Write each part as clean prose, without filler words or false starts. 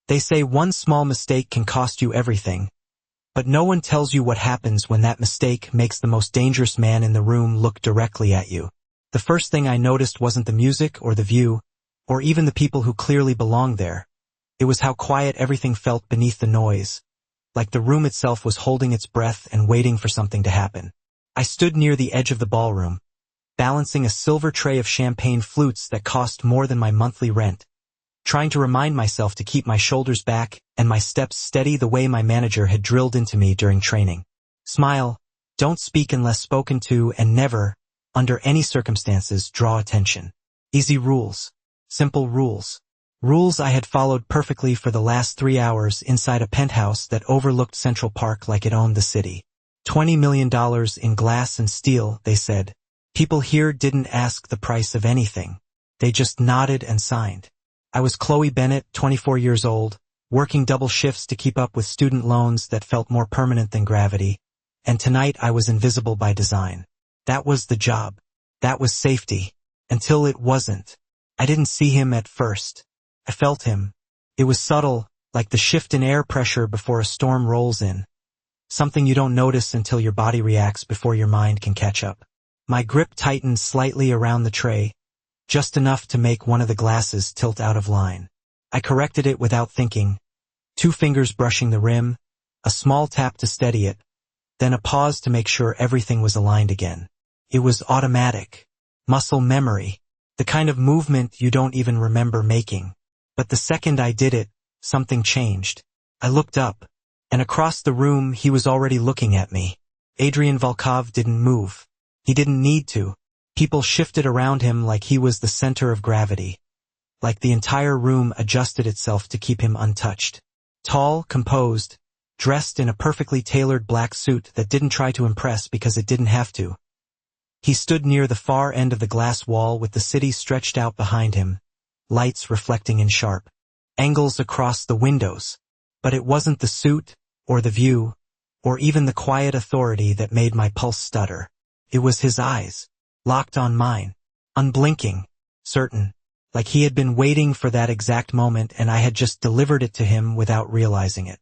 They say one small mistake can cost you everything, but no one tells you what happens when that mistake makes the most dangerous man in the room look directly at you. The first thing I noticed wasn't the music or the view, or even the people who clearly belonged there. It was how quiet everything felt beneath the noise, like the room itself was holding its breath and waiting for something to happen. I stood near the edge of the ballroom, balancing a silver tray of champagne flutes that cost more than my monthly rent, trying to remind myself to keep my shoulders back and my steps steady the way my manager had drilled into me during training. Smile, don't speak unless spoken to, and never, under any circumstances, draw attention. Easy rules. Simple rules. Rules I had followed perfectly for the last 3 hours inside a penthouse that overlooked Central Park like it owned the city. $20 million in glass and steel, they said. People here didn't ask the price of anything. They just nodded and signed. I was Chloe Bennett, 24 years old, working double shifts to keep up with student loans that felt more permanent than gravity, and tonight I was invisible by design. That was the job. That was safety. Until it wasn't. I didn't see him at first. I felt him. It was subtle, like the shift in air pressure before a storm rolls in. Something you don't notice until your body reacts before your mind can catch up. My grip tightened slightly around the tray, just enough to make one of the glasses tilt out of line. I corrected it without thinking, 2 fingers brushing the rim, a small tap to steady it, then a pause to make sure everything was aligned again. It was automatic. Muscle memory. The kind of movement you don't even remember making. But the second I did it, something changed. I looked up, and across the room he was already looking at me. Adrian Volkov didn't move. He didn't need to. People shifted around him like he was the center of gravity. Like the entire room adjusted itself to keep him untouched. Tall, composed, dressed in a perfectly tailored black suit that didn't try to impress because it didn't have to. He stood near the far end of the glass wall with the city stretched out behind him, lights reflecting in sharp angles across the windows. But it wasn't the suit, or the view, or even the quiet authority that made my pulse stutter. It was his eyes, locked on mine, unblinking, certain, like he had been waiting for that exact moment and I had just delivered it to him without realizing it.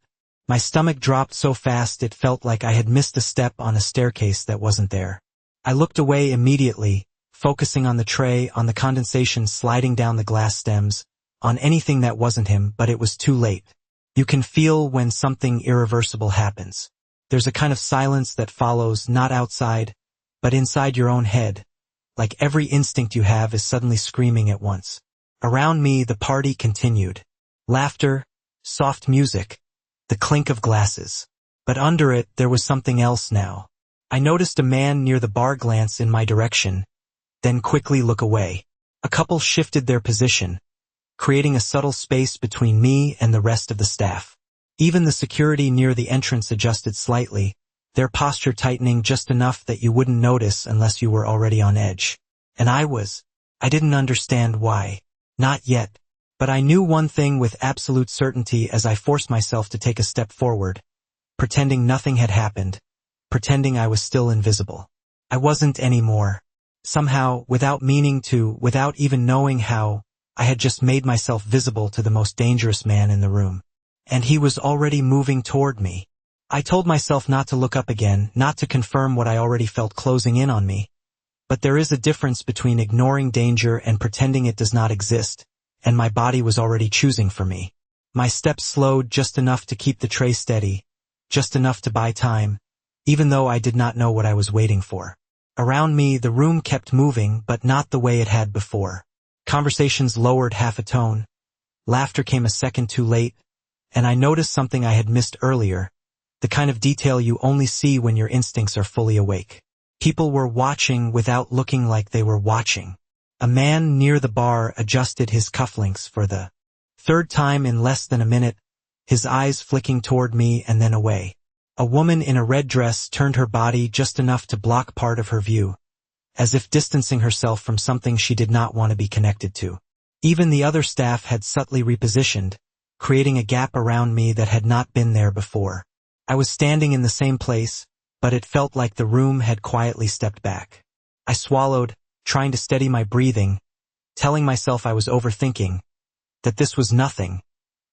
My stomach dropped so fast it felt like I had missed a step on a staircase that wasn't there. I looked away immediately, focusing on the tray, on the condensation sliding down the glass stems, on anything that wasn't him, but it was too late. You can feel when something irreversible happens. There's a kind of silence that follows, not outside, but inside your own head, like every instinct you have is suddenly screaming at once. Around me the party continued. Laughter, soft music, the clink of glasses. But under it there was something else now. I noticed a man near the bar glance in my direction, then quickly look away. A couple shifted their position, creating a subtle space between me and the rest of the staff. Even the security near the entrance adjusted slightly, their posture tightening just enough that you wouldn't notice unless you were already on edge. And I didn't understand why. Not yet. But I knew one thing with absolute certainty as I forced myself to take a step forward, pretending nothing had happened, pretending I was still invisible. I wasn't anymore. Somehow, without meaning to, without even knowing how, I had just made myself visible to the most dangerous man in the room. And he was already moving toward me. I told myself not to look up again, not to confirm what I already felt closing in on me. But there is a difference between ignoring danger and pretending it does not exist, and my body was already choosing for me. My steps slowed just enough to keep the tray steady, just enough to buy time, even though I did not know what I was waiting for. Around me the room kept moving, but not the way it had before. Conversations lowered half a tone. Laughter came a second too late, and I noticed something I had missed earlier, the kind of detail you only see when your instincts are fully awake. People were watching without looking like they were watching. A man near the bar adjusted his cufflinks for the third time in less than a minute, his eyes flicking toward me and then away. A woman in a red dress turned her body just enough to block part of her view, as if distancing herself from something she did not want to be connected to. Even the other staff had subtly repositioned, creating a gap around me that had not been there before. I was standing in the same place, but it felt like the room had quietly stepped back. I swallowed, trying to steady my breathing, telling myself I was overthinking, that this was nothing,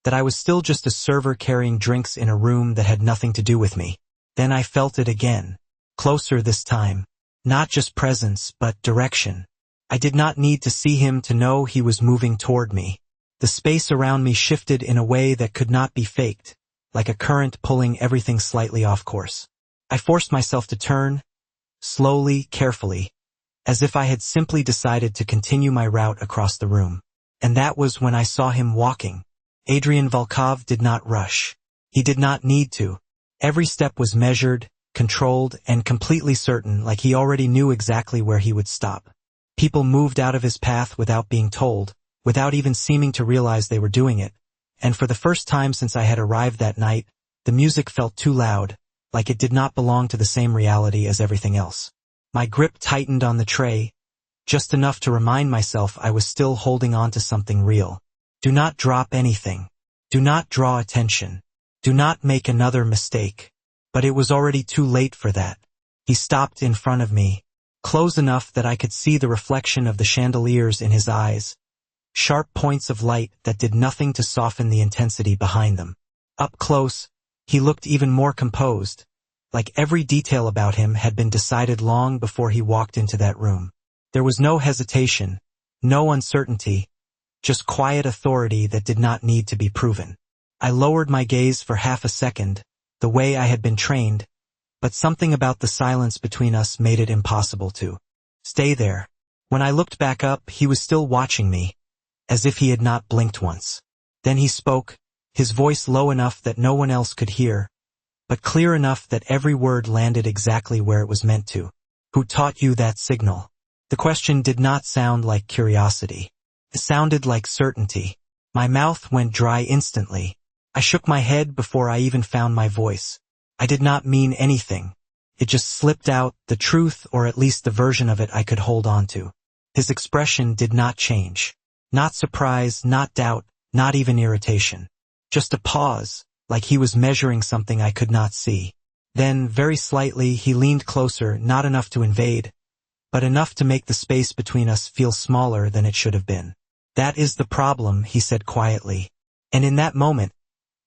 that I was still just a server carrying drinks in a room that had nothing to do with me. Then I felt it again. Closer this time. Not just presence, but direction. I did not need to see him to know he was moving toward me. The space around me shifted in a way that could not be faked, like a current pulling everything slightly off course. I forced myself to turn, slowly, carefully, as if I had simply decided to continue my route across the room. And that was when I saw him walking. Adrian Volkov did not rush. He did not need to. Every step was measured, controlled, and completely certain, like he already knew exactly where he would stop. People moved out of his path without being told, without even seeming to realize they were doing it. And for the first time since I had arrived that night, the music felt too loud, like it did not belong to the same reality as everything else. My grip tightened on the tray, just enough to remind myself I was still holding on to something real. Do not drop anything. Do not draw attention. Do not make another mistake. But it was already too late for that. He stopped in front of me, close enough that I could see the reflection of the chandeliers in his eyes, sharp points of light that did nothing to soften the intensity behind them. Up close, he looked even more composed, like every detail about him had been decided long before he walked into that room. There was no hesitation, no uncertainty, just quiet authority that did not need to be proven. I lowered my gaze for half a second, the way I had been trained, but something about the silence between us made it impossible to stay there. When I looked back up, he was still watching me, as if he had not blinked once. Then he spoke, his voice low enough that no one else could hear, but clear enough that every word landed exactly where it was meant to. Who taught you that signal? The question did not sound like curiosity. It sounded like certainty. My mouth went dry instantly. I shook my head before I even found my voice. I did not mean anything. It just slipped out, the truth, or at least the version of it I could hold on to. His expression did not change. Not surprise, not doubt, not even irritation. Just a pause, like he was measuring something I could not see. Then, very slightly, he leaned closer, not enough to invade, but enough to make the space between us feel smaller than it should have been. That is the problem, he said quietly. And in that moment,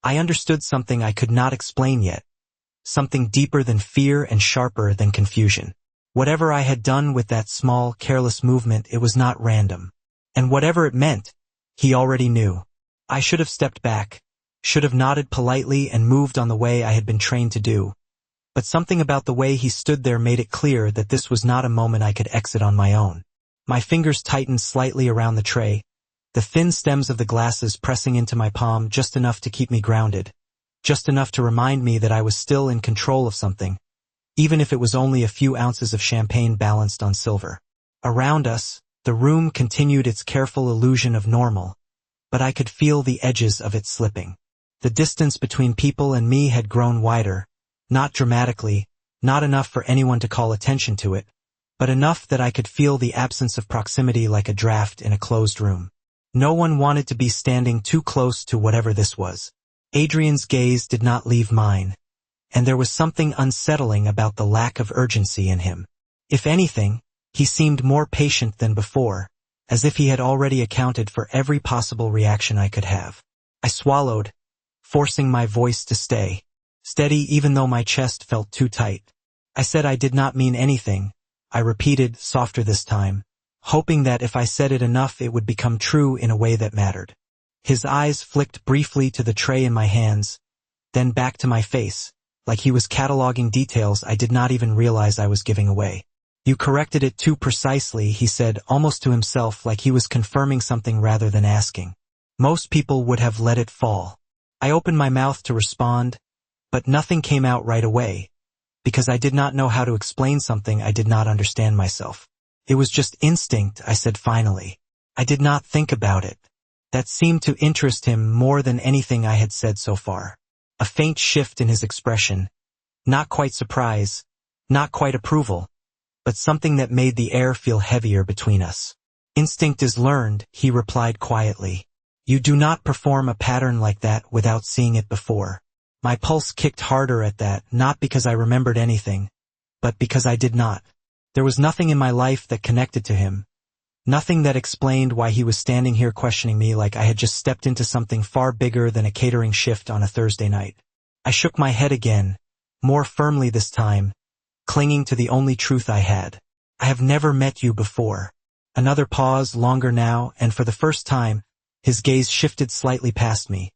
I understood something I could not explain yet. Something deeper than fear and sharper than confusion. Whatever I had done with that small, careless movement, it was not random. And whatever it meant, he already knew. I should have stepped back, should have nodded politely and moved on the way I had been trained to do. But something about the way he stood there made it clear that this was not a moment I could exit on my own. My fingers tightened slightly around the tray, the thin stems of the glasses pressing into my palm just enough to keep me grounded, just enough to remind me that I was still in control of something, even if it was only a few ounces of champagne balanced on silver. Around us, the room continued its careful illusion of normal, but I could feel the edges of it slipping. The distance between people and me had grown wider, not dramatically, not enough for anyone to call attention to it, but enough that I could feel the absence of proximity like a draft in a closed room. No one wanted to be standing too close to whatever this was. Adrian's gaze did not leave mine, and there was something unsettling about the lack of urgency in him. If anything, he seemed more patient than before, as if he had already accounted for every possible reaction I could have. I swallowed, forcing my voice to stay steady even though my chest felt too tight. I said I did not mean anything, I repeated, softer this time, hoping that if I said it enough it would become true in a way that mattered. His eyes flicked briefly to the tray in my hands, then back to my face, like he was cataloging details I did not even realize I was giving away. You corrected it too precisely, he said, almost to himself, like he was confirming something rather than asking. Most people would have let it fall. I opened my mouth to respond, but nothing came out right away, because I did not know how to explain something I did not understand myself. It was just instinct, I said finally. I did not think about it. That seemed to interest him more than anything I had said so far. A faint shift in his expression. Not quite surprise, not quite approval, but something that made the air feel heavier between us. Instinct is learned, he replied quietly. You do not perform a pattern like that without seeing it before. My pulse kicked harder at that, not because I remembered anything, but because I did not. There was nothing in my life that connected to him. Nothing that explained why he was standing here questioning me like I had just stepped into something far bigger than a catering shift on a Thursday night. I shook my head again, more firmly this time, clinging to the only truth I had. I have never met you before. Another pause, longer now, and for the first time, his gaze shifted slightly past me,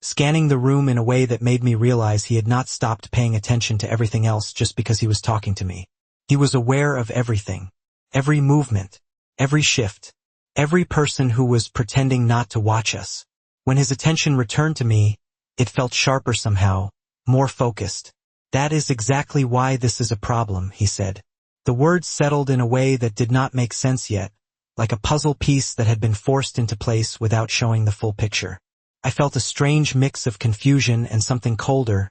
scanning the room in a way that made me realize he had not stopped paying attention to everything else just because he was talking to me. He was aware of everything, every movement, every shift, every person who was pretending not to watch us. When his attention returned to me, it felt sharper somehow, more focused. That is exactly why this is a problem, he said. The words settled in a way that did not make sense yet, like a puzzle piece that had been forced into place without showing the full picture. I felt a strange mix of confusion and something colder,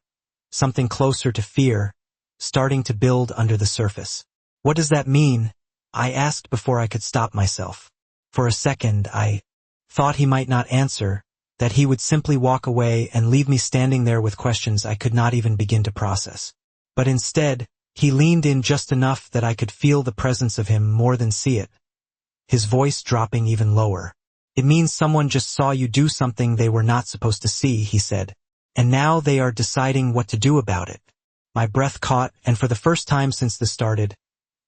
something closer to fear, starting to build under the surface. What does that mean? I asked before I could stop myself. For a second, I thought he might not answer, that he would simply walk away and leave me standing there with questions I could not even begin to process. But instead, he leaned in just enough that I could feel the presence of him more than see it, his voice dropping even lower. It means someone just saw you do something they were not supposed to see, he said, and now they are deciding what to do about it. My breath caught, and for the first time since this started,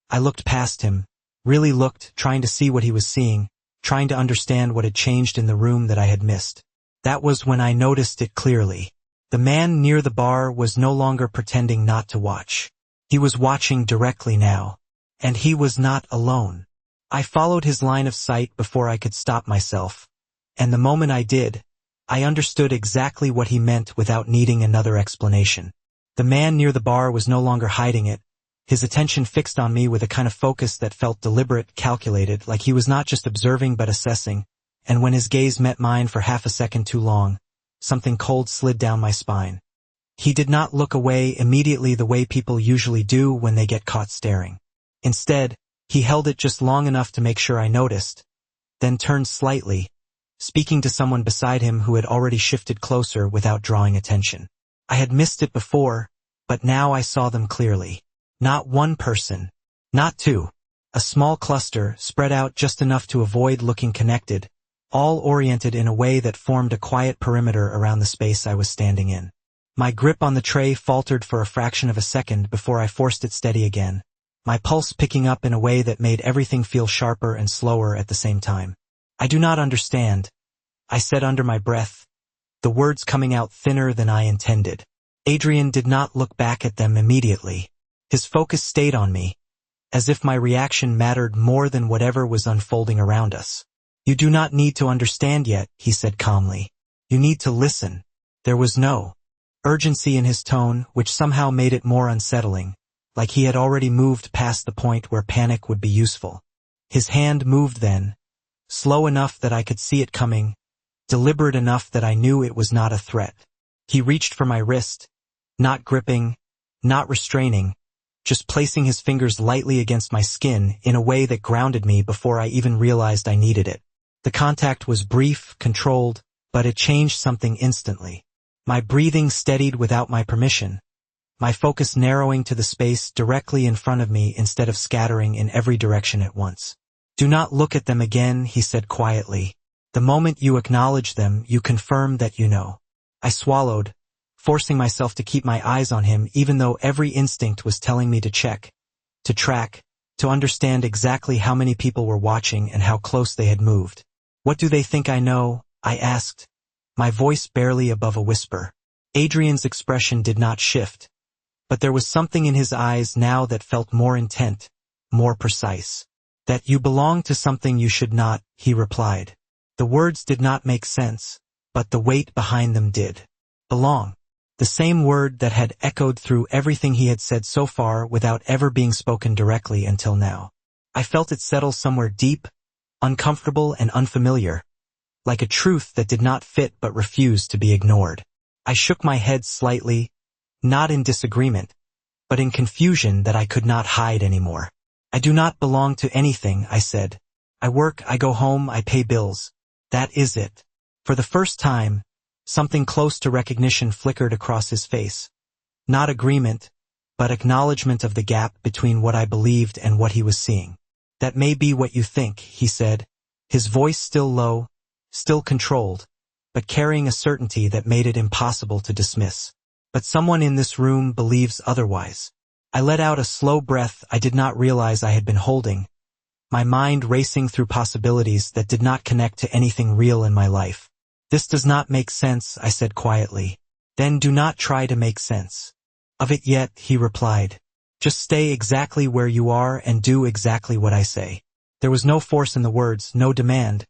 I looked past him, really looked, trying to see what he was seeing, trying to understand what had changed in the room that I had missed. That was when I noticed it clearly. The man near the bar was no longer pretending not to watch. He was watching directly now, and he was not alone. I followed his line of sight before I could stop myself, and the moment I did, I understood exactly what he meant without needing another explanation. The man near the bar was no longer hiding it, his attention fixed on me with a kind of focus that felt deliberate, calculated, like he was not just observing but assessing, and when his gaze met mine for half a second too long, something cold slid down my spine. He did not look away immediately the way people usually do when they get caught staring. Instead, he held it just long enough to make sure I noticed, then turned slightly, speaking to someone beside him who had already shifted closer without drawing attention. I had missed it before, but now I saw them clearly. Not one person, not two. A small cluster, spread out just enough to avoid looking connected, all oriented in a way that formed a quiet perimeter around the space I was standing in. My grip on the tray faltered for a fraction of a second before I forced it steady again, my pulse picking up in a way that made everything feel sharper and slower at the same time. I do not understand, I said under my breath, the words coming out thinner than I intended. Adrian did not look back at them immediately. His focus stayed on me, as if my reaction mattered more than whatever was unfolding around us. You do not need to understand yet, he said calmly. You need to listen. There was no urgency in his tone, which somehow made it more unsettling, like he had already moved past the point where panic would be useful. His hand moved then, slow enough that I could see it coming, deliberate enough that I knew it was not a threat. He reached for my wrist, not gripping, not restraining, just placing his fingers lightly against my skin in a way that grounded me before I even realized I needed it. The contact was brief, controlled, but it changed something instantly. My breathing steadied without my permission, my focus narrowing to the space directly in front of me instead of scattering in every direction at once. Do not look at them again, he said quietly. The moment you acknowledge them, you confirm that you know. I swallowed, forcing myself to keep my eyes on him even though every instinct was telling me to check, to track, to understand exactly how many people were watching and how close they had moved. What do they think I know? I asked, my voice barely above a whisper. Adrian's expression did not shift, but there was something in his eyes now that felt more intent, more precise. That you belong to something you should not, he replied. The words did not make sense, but the weight behind them did. Belong. The same word that had echoed through everything he had said so far without ever being spoken directly until now. I felt it settle somewhere deep, uncomfortable and unfamiliar, like a truth that did not fit but refused to be ignored. I shook my head slightly, not in disagreement, but in confusion that I could not hide anymore. I do not belong to anything, I said. I work, I go home, I pay bills. That is it. For the first time, something close to recognition flickered across his face. Not agreement, but acknowledgement of the gap between what I believed and what he was seeing. That may be what you think, he said, his voice still low, still controlled, but carrying a certainty that made it impossible to dismiss. But someone in this room believes otherwise. I let out a slow breath I did not realize I had been holding, my mind racing through possibilities that did not connect to anything real in my life. This does not make sense, I said quietly. Then do not try to make sense of it yet, he replied. Just stay exactly where you are and do exactly what I say. There was no force in the words, no demand,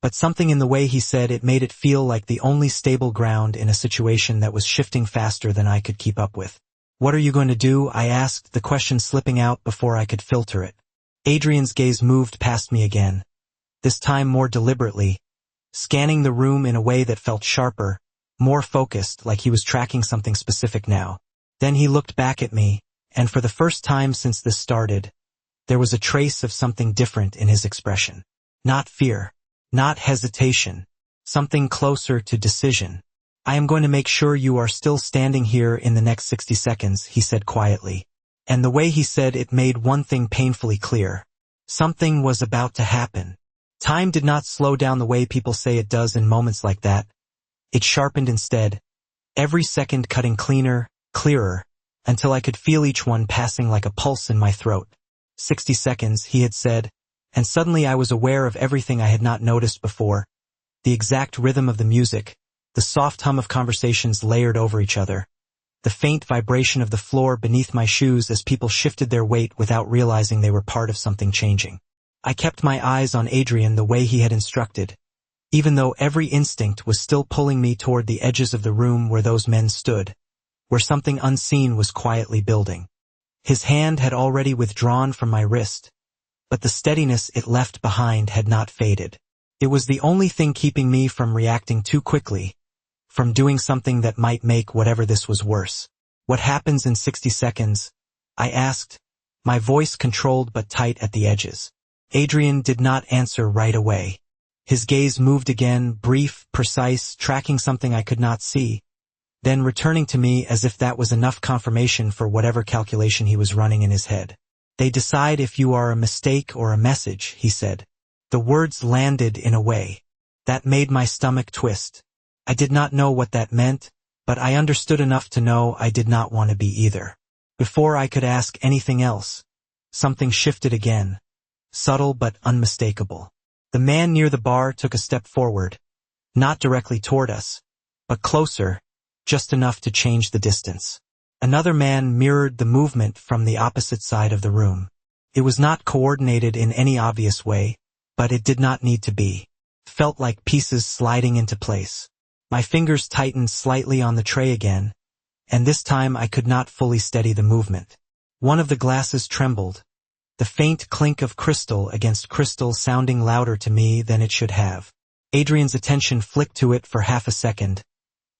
but something in the way he said it made it feel like the only stable ground in a situation that was shifting faster than I could keep up with. What are you going to do? I asked, the question slipping out before I could filter it. Adrian's gaze moved past me again, this time more deliberately, scanning the room in a way that felt sharper, more focused, like he was tracking something specific now. Then he looked back at me, and for the first time since this started, there was a trace of something different in his expression. Not fear, not hesitation, something closer to decision. I am going to make sure you are still standing here in the next 60 seconds, he said quietly. And the way he said it made one thing painfully clear. Something was about to happen. Time did not slow down the way people say it does in moments like that. It sharpened instead, every second cutting cleaner, clearer, until I could feel each one passing like a pulse in my throat. 60 seconds, he had said, and suddenly I was aware of everything I had not noticed before. The exact rhythm of the music, the soft hum of conversations layered over each other, the faint vibration of the floor beneath my shoes as people shifted their weight without realizing they were part of something changing. I kept my eyes on Adrian the way he had instructed, even though every instinct was still pulling me toward the edges of the room where those men stood, where something unseen was quietly building. His hand had already withdrawn from my wrist, but the steadiness it left behind had not faded. It was the only thing keeping me from reacting too quickly, from doing something that might make whatever this was worse. What happens in 60 seconds? I asked, my voice controlled but tight at the edges. Adrian did not answer right away. His gaze moved again, brief, precise, tracking something I could not see, then returning to me as if that was enough confirmation for whatever calculation he was running in his head. They decide if you are a mistake or a message, he said. The words landed in a way that made my stomach twist. I did not know what that meant, but I understood enough to know I did not want to be either. Before I could ask anything else, something shifted again, subtle but unmistakable. The man near the bar took a step forward, not directly toward us, but closer, just enough to change the distance. Another man mirrored the movement from the opposite side of the room. It was not coordinated in any obvious way, but it did not need to be. Felt like pieces sliding into place. My fingers tightened slightly on the tray again, and this time I could not fully steady the movement. One of the glasses trembled, the faint clink of crystal against crystal sounding louder to me than it should have. Adrian's attention flicked to it for half a second,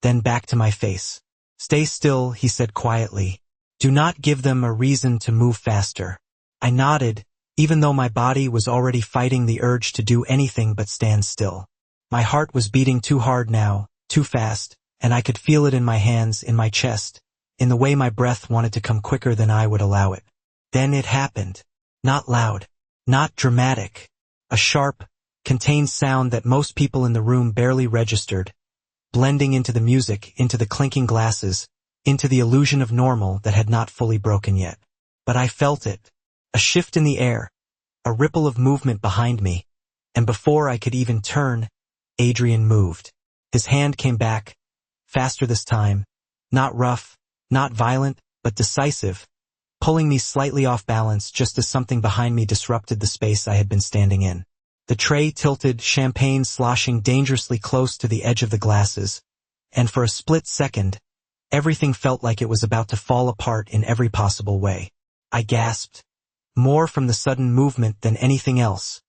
then back to my face. Stay still, he said quietly. Do not give them a reason to move faster. I nodded, even though my body was already fighting the urge to do anything but stand still. My heart was beating too hard now, too fast, and I could feel it in my hands, in my chest, in the way my breath wanted to come quicker than I would allow it. Then it happened. Not loud, not dramatic. A sharp, contained sound that most people in the room barely registered, blending into the music, into the clinking glasses, into the illusion of normal that had not fully broken yet. But I felt it. A shift in the air, a ripple of movement behind me, and before I could even turn, Adrian moved. His hand came back, faster this time, not rough, not violent, but decisive, pulling me slightly off balance just as something behind me disrupted the space I had been standing in. The tray tilted, champagne sloshing dangerously close to the edge of the glasses, and for a split second, everything felt like it was about to fall apart in every possible way. I gasped, more from the sudden movement than anything else,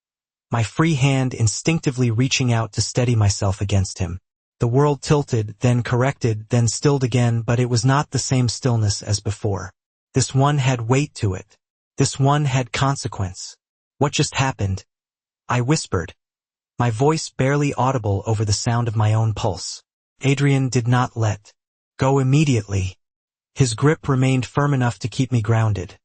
my free hand instinctively reaching out to steady myself against him. The world tilted, then corrected, then stilled again, but it was not the same stillness as before. This one had weight to it. This one had consequence. What just happened? I whispered, my voice barely audible over the sound of my own pulse. Adrian did not let go immediately. His grip remained firm enough to keep me grounded.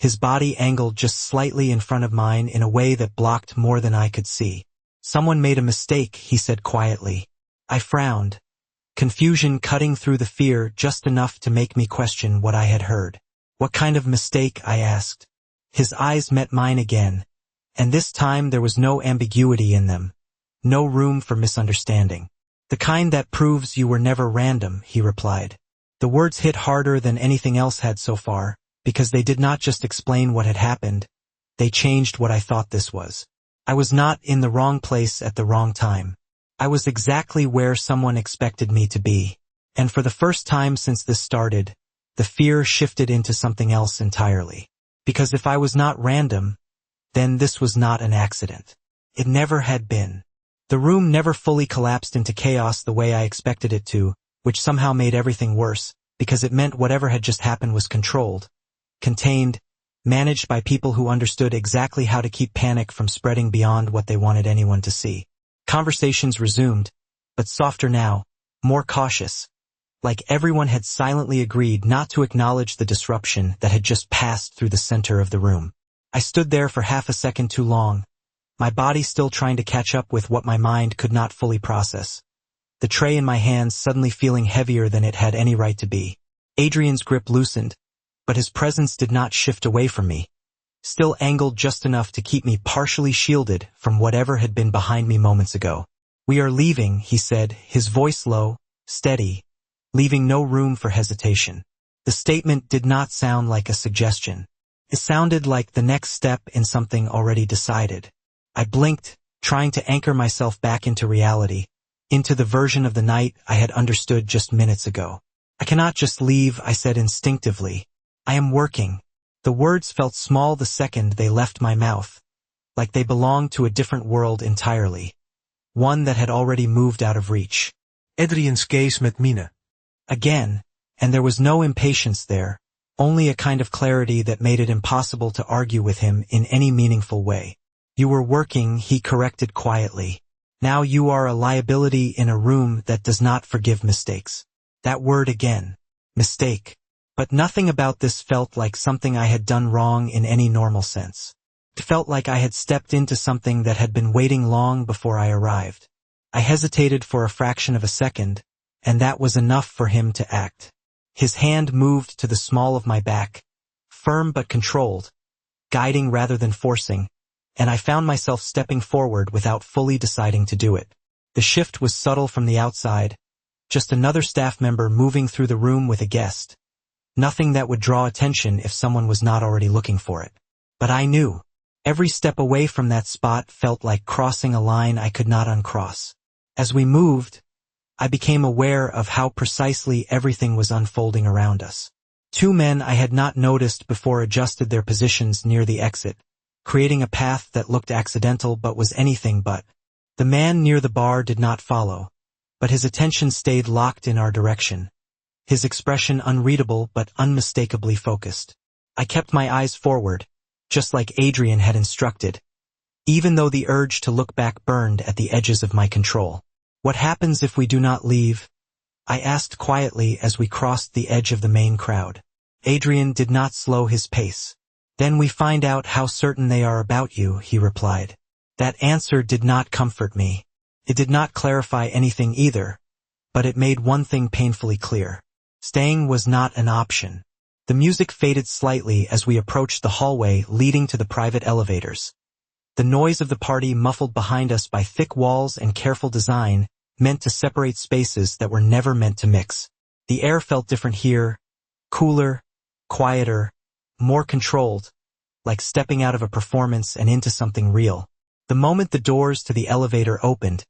his body angled just slightly in front of mine in a way that blocked more than I could see. "Someone made a mistake," he said quietly. I frowned, confusion cutting through the fear just enough to make me question what I had heard. "What kind of mistake?" I asked. His eyes met mine again, and this time there was no ambiguity in them, no room for misunderstanding. "The kind that proves you were never random," he replied. The words hit harder than anything else had so far, because they did not just explain what had happened, they changed what I thought this was. I was not in the wrong place at the wrong time. I was exactly where someone expected me to be. And for the first time since this started, the fear shifted into something else entirely. Because if I was not random, then this was not an accident. It never had been. The room never fully collapsed into chaos the way I expected it to, which somehow made everything worse, because it meant whatever had just happened was controlled, contained, managed by people who understood exactly how to keep panic from spreading beyond what they wanted anyone to see. Conversations resumed, but softer now, more cautious, like everyone had silently agreed not to acknowledge the disruption that had just passed through the center of the room. I stood there for half a second too long, my body still trying to catch up with what my mind could not fully process. The tray in my hands suddenly feeling heavier than it had any right to be. Adrian's grip loosened, but his presence did not shift away from me, still angled just enough to keep me partially shielded from whatever had been behind me moments ago. "We are leaving," he said, his voice low, steady, leaving no room for hesitation. The statement did not sound like a suggestion. It sounded like the next step in something already decided. I blinked, trying to anchor myself back into reality, into the version of the night I had understood just minutes ago. "I cannot just leave," I said instinctively. "I am working." The words felt small the second they left my mouth, like they belonged to a different world entirely, one that had already moved out of reach. Adrian's gaze met mine. Again, and there was no impatience there, only a kind of clarity that made it impossible to argue with him in any meaningful way. "You were working," he corrected quietly. "Now you are a liability in a room that does not forgive mistakes." That word again. Mistake. But nothing about this felt like something I had done wrong in any normal sense. It felt like I had stepped into something that had been waiting long before I arrived. I hesitated for a fraction of a second, and that was enough for him to act. His hand moved to the small of my back, firm but controlled, guiding rather than forcing, and I found myself stepping forward without fully deciding to do it. The shift was subtle from the outside, just another staff member moving through the room with a guest. Nothing that would draw attention if someone was not already looking for it. But I knew. Every step away from that spot felt like crossing a line I could not uncross. As we moved, I became aware of how precisely everything was unfolding around us. Two men I had not noticed before adjusted their positions near the exit, creating a path that looked accidental but was anything but. The man near the bar did not follow, but his attention stayed locked in our direction, his expression unreadable but unmistakably focused. I kept my eyes forward, just like Adrian had instructed, even though the urge to look back burned at the edges of my control. "What happens if we do not leave?" I asked quietly as we crossed the edge of the main crowd. Adrian did not slow his pace. "Then we find out how certain they are about you," he replied. That answer did not comfort me. It did not clarify anything either, but it made one thing painfully clear. Staying was not an option. The music faded slightly as we approached the hallway leading to the private elevators. The noise of the party muffled behind us by thick walls and careful design, meant to separate spaces that were never meant to mix. The air felt different here, cooler, quieter, more controlled, like stepping out of a performance and into something real. The moment the doors to the elevator opened,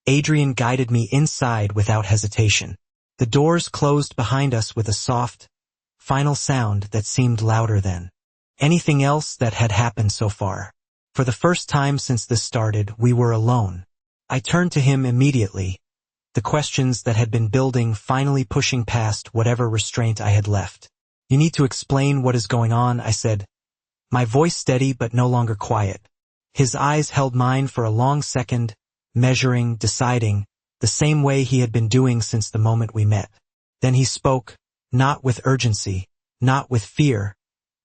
Adrian guided me inside without hesitation. The doors closed behind us with a soft, final sound that seemed louder than anything else that had happened so far. For the first time since this started, we were alone. I turned to him immediately, the questions that had been building finally pushing past whatever restraint I had left. "You need to explain what is going on," I said, my voice steady but no longer quiet. His eyes held mine for a long second, measuring, deciding, the same way he had been doing since the moment we met. Then he spoke, not with urgency, not with fear,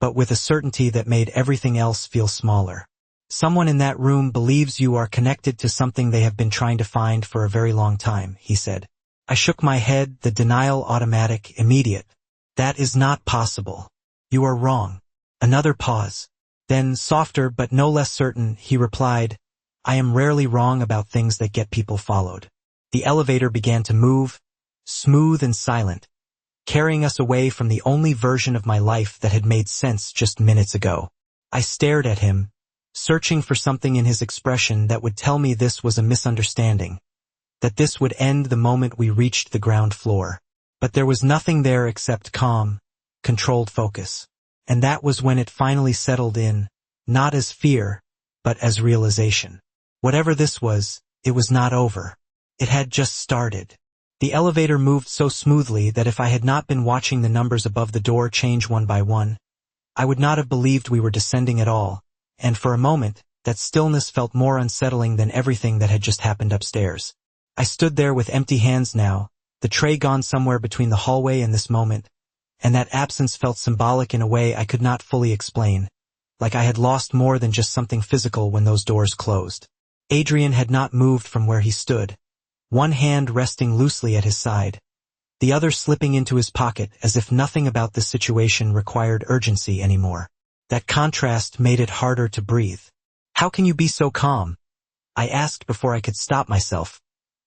but with a certainty that made everything else feel smaller. Someone in that room believes you are connected to something they have been trying to find for a very long time, he said. I shook my head, the denial automatic, immediate. That is not possible. You are wrong. Another pause. Then, softer but no less certain, he replied, I am rarely wrong about things that get people followed. The elevator began to move, smooth and silent, carrying us away from the only version of my life that had made sense just minutes ago. I stared at him, searching for something in his expression that would tell me this was a misunderstanding, that this would end the moment we reached the ground floor. But there was nothing there except calm, controlled focus. And that was when it finally settled in, not as fear, but as realization. Whatever this was, it was not over. It had just started. The elevator moved so smoothly that if I had not been watching the numbers above the door change one by one, I would not have believed we were descending at all, and for a moment, that stillness felt more unsettling than everything that had just happened upstairs. I stood there with empty hands now, the tray gone somewhere between the hallway and this moment, and that absence felt symbolic in a way I could not fully explain, like I had lost more than just something physical when those doors closed. Adrian had not moved from where he stood, one hand resting loosely at his side, the other slipping into his pocket as if nothing about this situation required urgency anymore. That contrast made it harder to breathe. How can you be so calm? I asked before I could stop myself,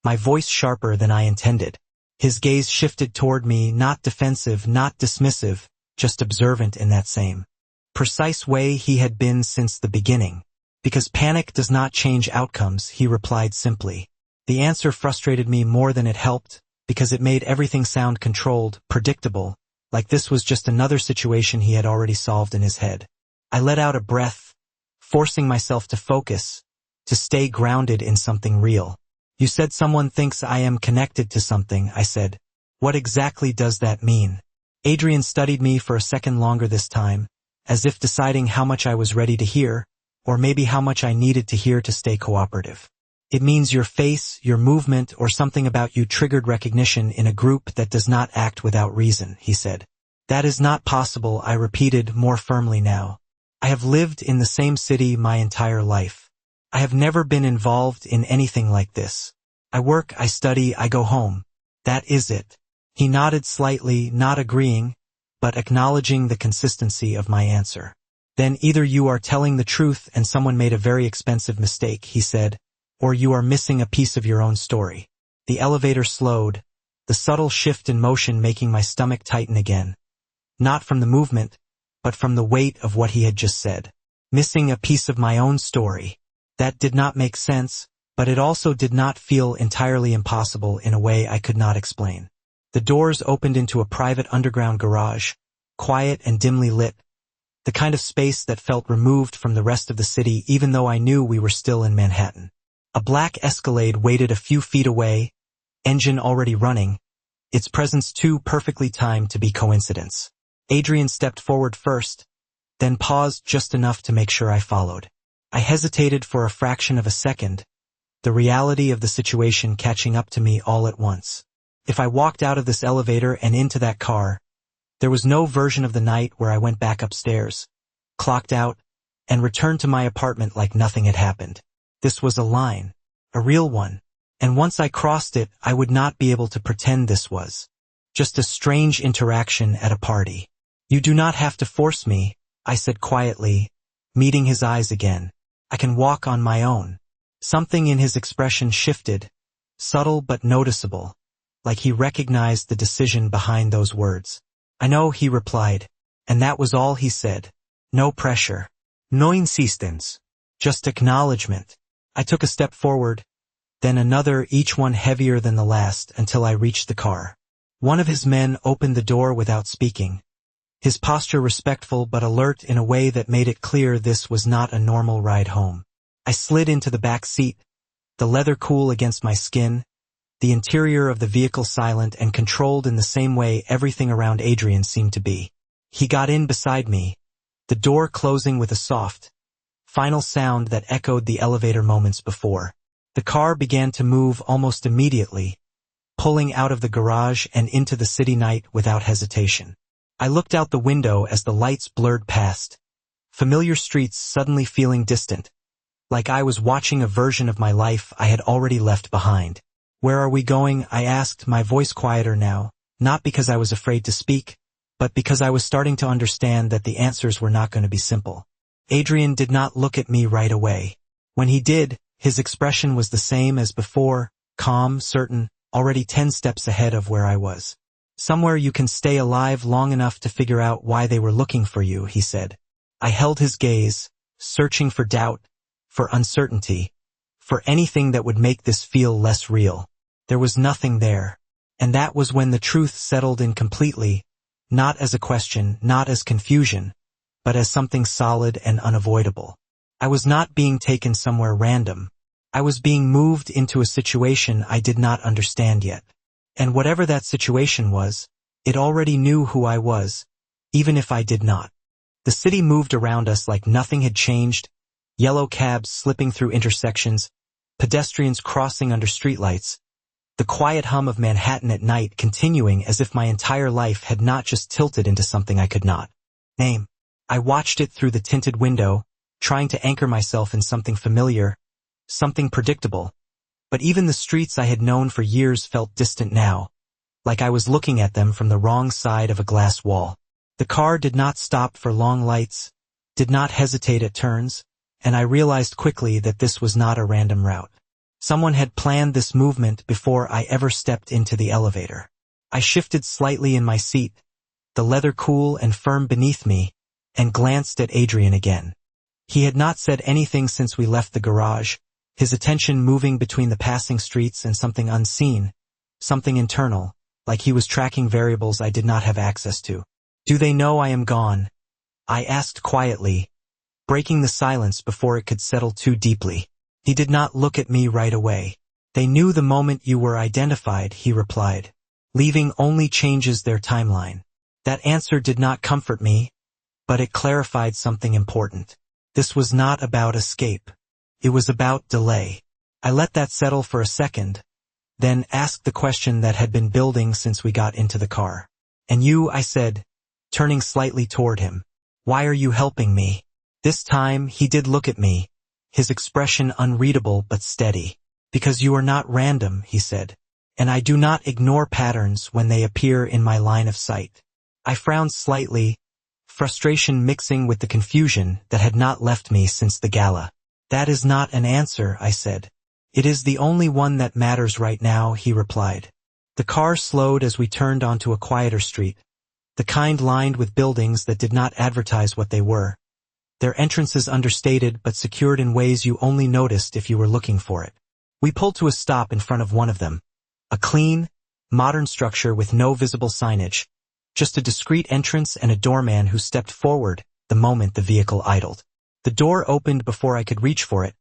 my voice sharper than I intended. His gaze shifted toward me, not defensive, not dismissive, just observant in that same precise way he had been since the beginning. Because panic does not change outcomes, he replied simply. The answer frustrated me more than it helped, because it made everything sound controlled, predictable, like this was just another situation he had already solved in his head. I let out a breath, forcing myself to focus, to stay grounded in something real. You said someone thinks I am connected to something, I said. What exactly does that mean? Adrian studied me for a second longer this time, as if deciding how much I was ready to hear, or maybe how much I needed to hear to stay cooperative. It means your face, your movement, or something about you triggered recognition in a group that does not act without reason, he said. That is not possible, I repeated more firmly now. I have lived in the same city my entire life. I have never been involved in anything like this. I work, I study, I go home. That is it. He nodded slightly, not agreeing, but acknowledging the consistency of my answer. Then either you are telling the truth and someone made a very expensive mistake, he said, or you are missing a piece of your own story. The elevator slowed, the subtle shift in motion making my stomach tighten again. Not from the movement, but from the weight of what he had just said. Missing a piece of my own story. That did not make sense, but it also did not feel entirely impossible in a way I could not explain. The doors opened into a private underground garage, quiet and dimly lit, the kind of space that felt removed from the rest of the city even though I knew we were still in Manhattan. A black Escalade waited a few feet away, engine already running, its presence too perfectly timed to be coincidence. Adrian stepped forward first, then paused just enough to make sure I followed. I hesitated for a fraction of a second, the reality of the situation catching up to me all at once. If I walked out of this elevator and into that car, there was no version of the night where I went back upstairs, clocked out, and returned to my apartment like nothing had happened. This was a line, a real one, and once I crossed it, I would not be able to pretend this was just a strange interaction at a party. You do not have to force me, I said quietly, meeting his eyes again. I can walk on my own. Something in his expression shifted, subtle but noticeable, like he recognized the decision behind those words. I know, he replied, and that was all he said. No pressure. No insistence. Just acknowledgement. I took a step forward, then another, each one heavier than the last, until I reached the car. One of his men opened the door without speaking, his posture respectful but alert in a way that made it clear this was not a normal ride home. I slid into the back seat, the leather cool against my skin, the interior of the vehicle silent and controlled in the same way everything around Adrian seemed to be. He got in beside me, the door closing with a soft, final sound that echoed the elevator moments before. The car began to move almost immediately, pulling out of the garage and into the city night without hesitation. I looked out the window as the lights blurred past, familiar streets suddenly feeling distant, like I was watching a version of my life I had already left behind. "Where are we going?" I asked, my voice quieter now, not because I was afraid to speak, but because I was starting to understand that the answers were not going to be simple. Adrian did not look at me right away. When he did, his expression was the same as before, calm, certain, already 10 steps ahead of where I was. "Somewhere you can stay alive long enough to figure out why they were looking for you," he said. I held his gaze, searching for doubt, for uncertainty, for anything that would make this feel less real. There was nothing there. And that was when the truth settled in completely, not as a question, not as confusion, but as something solid and unavoidable. I was not being taken somewhere random. I was being moved into a situation I did not understand yet. And whatever that situation was, it already knew who I was, even if I did not. The city moved around us like nothing had changed, yellow cabs slipping through intersections, pedestrians crossing under streetlights, the quiet hum of Manhattan at night continuing as if my entire life had not just tilted into something I could not name. I watched it through the tinted window, trying to anchor myself in something familiar, something predictable. But even the streets I had known for years felt distant now, like I was looking at them from the wrong side of a glass wall. The car did not stop for long lights, did not hesitate at turns, and I realized quickly that this was not a random route. Someone had planned this movement before I ever stepped into the elevator. I shifted slightly in my seat, the leather cool and firm beneath me, and glanced at Adrian again. He had not said anything since we left the garage, his attention moving between the passing streets and something unseen, something internal, like he was tracking variables I did not have access to. "Do they know I am gone?" I asked quietly, breaking the silence before it could settle too deeply. He did not look at me right away. "They knew the moment you were identified," he replied. "Leaving only changes their timeline." That answer did not comfort me, but it clarified something important. This was not about escape. It was about delay. I let that settle for a second, then asked the question that had been building since we got into the car. "And you," I said, turning slightly toward him. "Why are you helping me?" This time he did look at me, his expression unreadable but steady. "Because you are not random," he said, "and I do not ignore patterns when they appear in my line of sight." I frowned slightly, frustration mixing with the confusion that had not left me since the gala. "That is not an answer," I said. "It is the only one that matters right now," he replied. The car slowed as we turned onto a quieter street, the kind lined with buildings that did not advertise what they were, their entrances understated but secured in ways you only noticed if you were looking for it. We pulled to a stop in front of one of them, a clean, modern structure with no visible signage, just a discreet entrance and a doorman who stepped forward the moment the vehicle idled. The door opened before I could reach for it,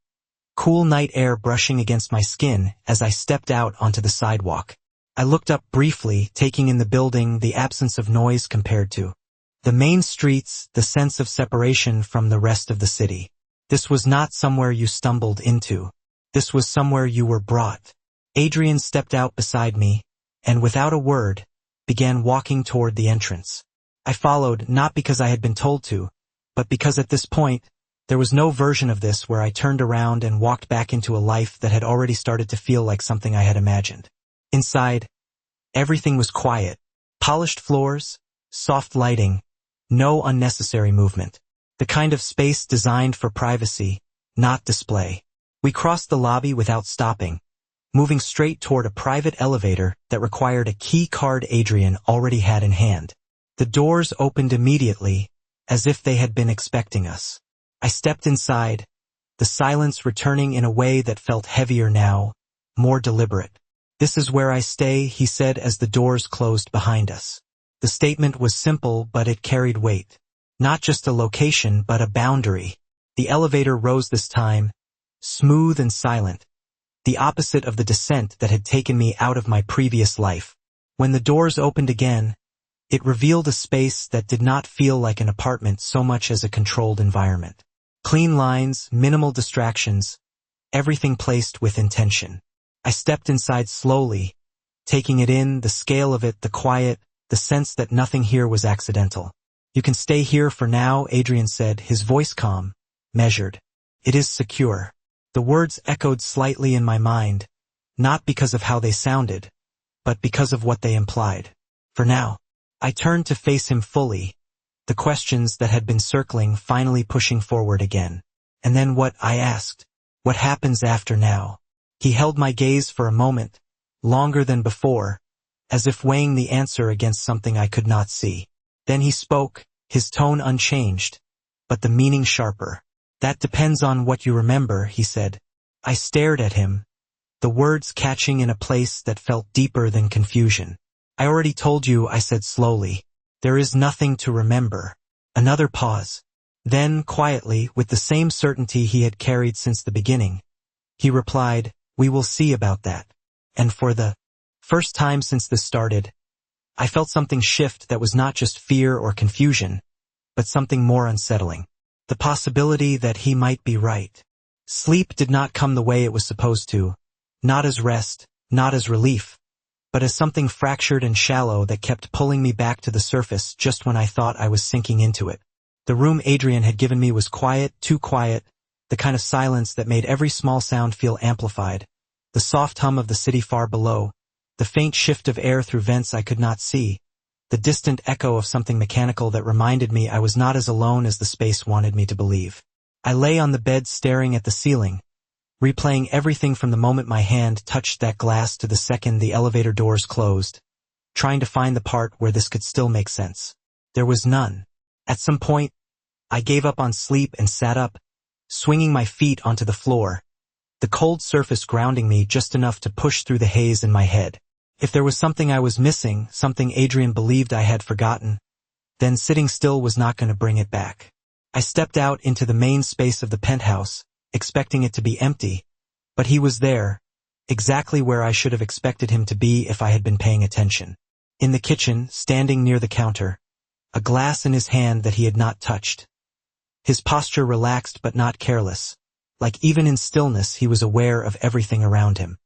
cool night air brushing against my skin as I stepped out onto the sidewalk. I looked up briefly, taking in the building, the absence of noise compared to the main streets, the sense of separation from the rest of the city. This was not somewhere you stumbled into. This was somewhere you were brought. Adrian stepped out beside me, and without a word, began walking toward the entrance. I followed, not because I had been told to, but because at this point, there was no version of this where I turned around and walked back into a life that had already started to feel like something I had imagined. Inside, everything was quiet. Polished floors, soft lighting, no unnecessary movement. The kind of space designed for privacy, not display. We crossed the lobby without stopping, moving straight toward a private elevator that required a key card Adrian already had in hand. The doors opened immediately, as if they had been expecting us. I stepped inside, the silence returning in a way that felt heavier now, more deliberate. "This is where I stay," he said as the doors closed behind us. The statement was simple, but it carried weight. Not just a location, but a boundary. The elevator rose this time, smooth and silent, the opposite of the descent that had taken me out of my previous life. When the doors opened again, it revealed a space that did not feel like an apartment so much as a controlled environment. Clean lines, minimal distractions, everything placed with intention. I stepped inside slowly, taking it in, the scale of it, the quiet, the sense that nothing here was accidental. You can stay here for now, Adrian said, his voice calm, measured. It is secure. The words echoed slightly in my mind, not because of how they sounded, but because of what they implied. For now. I turned to face him fully, the questions that had been circling finally pushing forward again. And then what, I asked. What happens after now? He held my gaze for a moment, longer than before, as if weighing the answer against something I could not see. Then he spoke, his tone unchanged, but the meaning sharper. That depends on what you remember, he said. I stared at him, the words catching in a place that felt deeper than confusion. I already told you, I said slowly. There is nothing to remember. Another pause. Then, quietly, with the same certainty he had carried since the beginning, he replied, we will see about that. And for the first time since this started, I felt something shift that was not just fear or confusion, but something more unsettling. The possibility that he might be right. Sleep did not come the way it was supposed to, not as rest, not as relief, but as something fractured and shallow that kept pulling me back to the surface just when I thought I was sinking into it. The room Adrian had given me was quiet, too quiet, the kind of silence that made every small sound feel amplified, the soft hum of the city far below, the faint shift of air through vents I could not see, the distant echo of something mechanical that reminded me I was not as alone as the space wanted me to believe. I lay on the bed staring at the ceiling, replaying everything from the moment my hand touched that glass to the second the elevator doors closed, trying to find the part where this could still make sense. There was none. At some point, I gave up on sleep and sat up, swinging my feet onto the floor, the cold surface grounding me just enough to push through the haze in my head. If there was something I was missing, something Adrian believed I had forgotten, then sitting still was not going to bring it back. I stepped out into the main space of the penthouse, expecting it to be empty, but he was there, exactly where I should have expected him to be if I had been paying attention. In the kitchen, standing near the counter, a glass in his hand that he had not touched. His posture relaxed but not careless, like even in stillness he was aware of everything around him.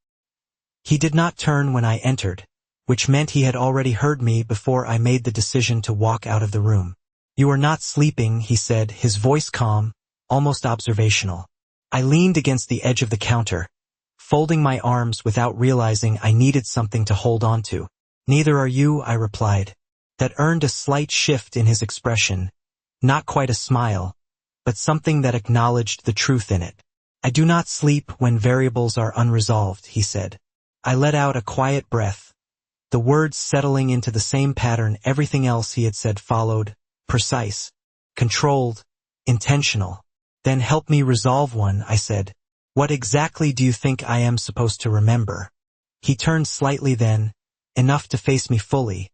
He did not turn when I entered, which meant he had already heard me before I made the decision to walk out of the room. You are not sleeping, he said, his voice calm, almost observational. I leaned against the edge of the counter, folding my arms without realizing I needed something to hold on to. Neither are you, I replied. That earned a slight shift in his expression, not quite a smile, but something that acknowledged the truth in it. I do not sleep when variables are unresolved, he said. I let out a quiet breath, the words settling into the same pattern everything else he had said followed, precise, controlled, intentional. Then help me resolve one, I said. What exactly do you think I am supposed to remember? He turned slightly then, enough to face me fully,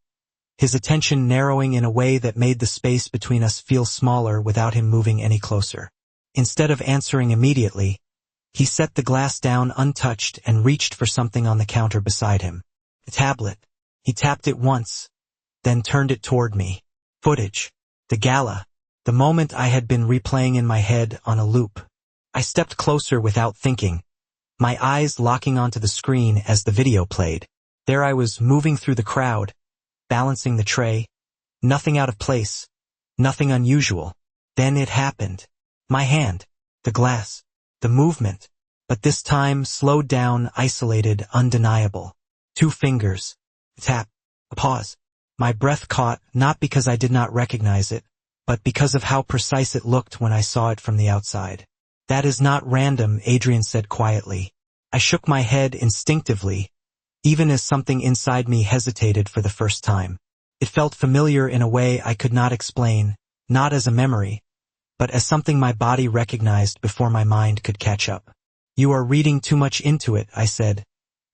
his attention narrowing in a way that made the space between us feel smaller without him moving any closer. Instead of answering immediately, he set the glass down untouched and reached for something on the counter beside him. A tablet. He tapped it once, then turned it toward me. Footage. The gala. The moment I had been replaying in my head on a loop. I stepped closer without thinking, my eyes locking onto the screen as the video played. There I was, moving through the crowd, balancing the tray. Nothing out of place. Nothing unusual. Then it happened. My hand. The glass. The movement. But this time slowed down, isolated, undeniable. 2 fingers. A tap. A pause. My breath caught, not because I did not recognize it, but because of how precise it looked when I saw it from the outside. That is not random, Adrian said quietly. I shook my head instinctively, even as something inside me hesitated for the first time. It felt familiar in a way I could not explain, not as a memory, but as something my body recognized before my mind could catch up. You are reading too much into it, I said,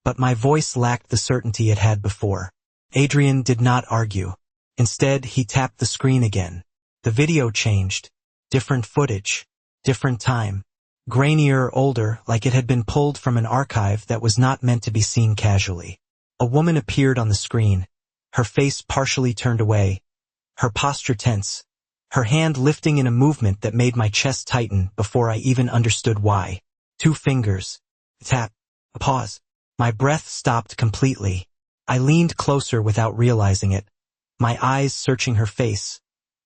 but my voice lacked the certainty it had before. Adrian did not argue. Instead, he tapped the screen again. The video changed. Different footage. Different time. Grainier, older, like it had been pulled from an archive that was not meant to be seen casually. A woman appeared on the screen, her face partially turned away, her posture tense, her hand lifting in a movement that made my chest tighten before I even understood why. 2 fingers. A tap. A pause. My breath stopped completely. I leaned closer without realizing it, my eyes searching her face,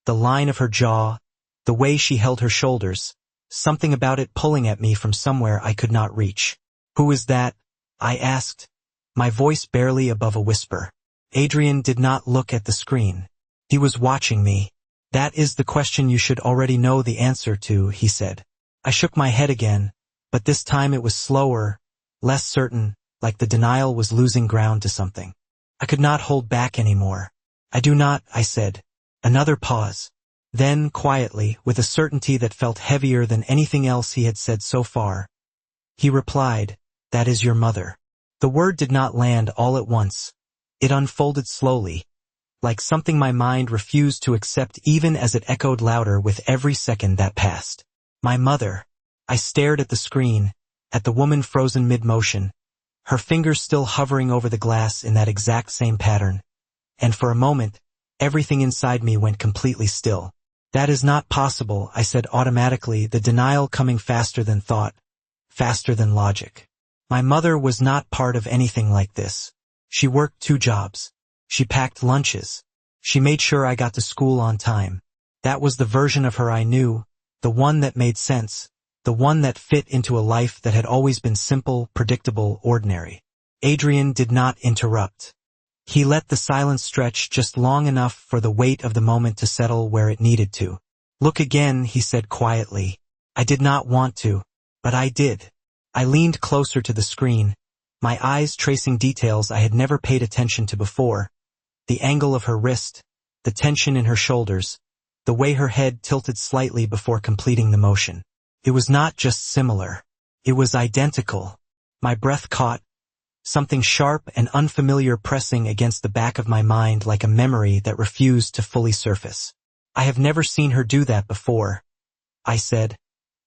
the line of her jaw, the way she held her shoulders, something about it pulling at me from somewhere I could not reach. "Who is that?" I asked, my voice barely above a whisper. Adrian did not look at the screen. He was watching me. "That is the question you should already know the answer to," he said. I shook my head again, but this time it was slower, less certain, like the denial was losing ground to something. I could not hold back anymore. "I do not," I said. Another pause. Then, quietly, with a certainty that felt heavier than anything else he had said so far, he replied, "That is your mother." The word did not land all at once. It unfolded slowly, like something my mind refused to accept even as it echoed louder with every second that passed. My mother. I stared at the screen, at the woman frozen mid-motion, her fingers still hovering over the glass in that exact same pattern, and for a moment, everything inside me went completely still. "That is not possible," I said automatically, the denial coming faster than thought, faster than logic. My mother was not part of anything like this. She worked 2 jobs. She packed lunches. She made sure I got to school on time. That was the version of her I knew, the one that made sense, the one that fit into a life that had always been simple, predictable, ordinary. Adrian did not interrupt. He let the silence stretch just long enough for the weight of the moment to settle where it needed to. "Look again," he said quietly. I did not want to, but I did. I leaned closer to the screen, my eyes tracing details I had never paid attention to before. The angle of her wrist, the tension in her shoulders, the way her head tilted slightly before completing the motion. It was not just similar. It was identical. My breath caught, something sharp and unfamiliar pressing against the back of my mind like a memory that refused to fully surface. "I have never seen her do that before," I said.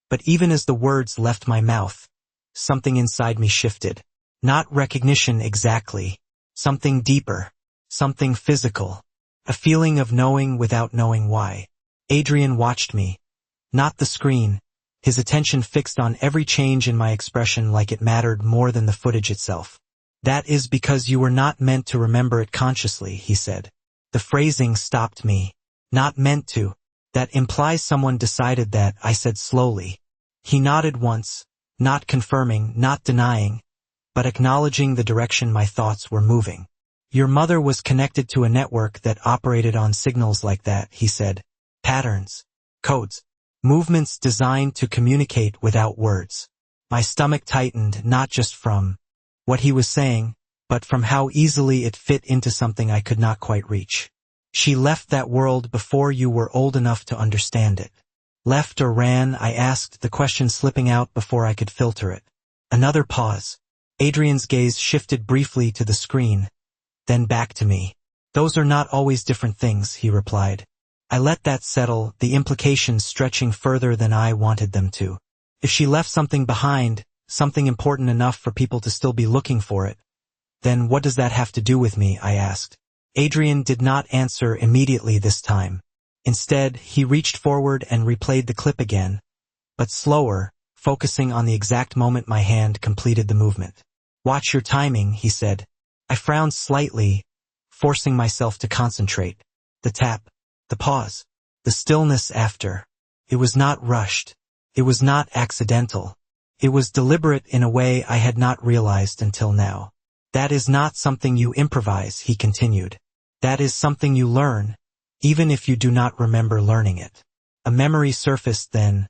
But even as the words left my mouth, something inside me shifted. Not recognition exactly. Something deeper. Something physical. A feeling of knowing without knowing why. Adrian watched me. Not the screen. His attention fixed on every change in my expression like it mattered more than the footage itself. "That is because you were not meant to remember it consciously," he said. The phrasing stopped me. "Not meant to. That implies someone decided that," I said slowly. He nodded once, not confirming, not denying, but acknowledging the direction my thoughts were moving. "Your mother was connected to a network that operated on signals like that," he said. "Patterns. Codes. Movements designed to communicate without words." My stomach tightened, not just from what he was saying, but from how easily it fit into something I could not quite reach. "She left that world before you were old enough to understand it." "Left or ran?" I asked, the question slipping out before I could filter it. Another pause. Adrian's gaze shifted briefly to the screen, then back to me. "Those are not always different things," he replied. I let that settle, the implications stretching further than I wanted them to. If she left something behind, something important enough for people to still be looking for it, then what does that have to do with me? I asked. Adrian did not answer immediately this time. Instead, he reached forward and replayed the clip again, but slower, focusing on the exact moment my hand completed the movement. "Watch your timing," he said. I frowned slightly, forcing myself to concentrate. The tap, the pause, the stillness after. It was not rushed. It was not accidental. It was deliberate in a way I had not realized until now. "That is not something you improvise," he continued. "That is something you learn, even if you do not remember learning it." A memory surfaced then,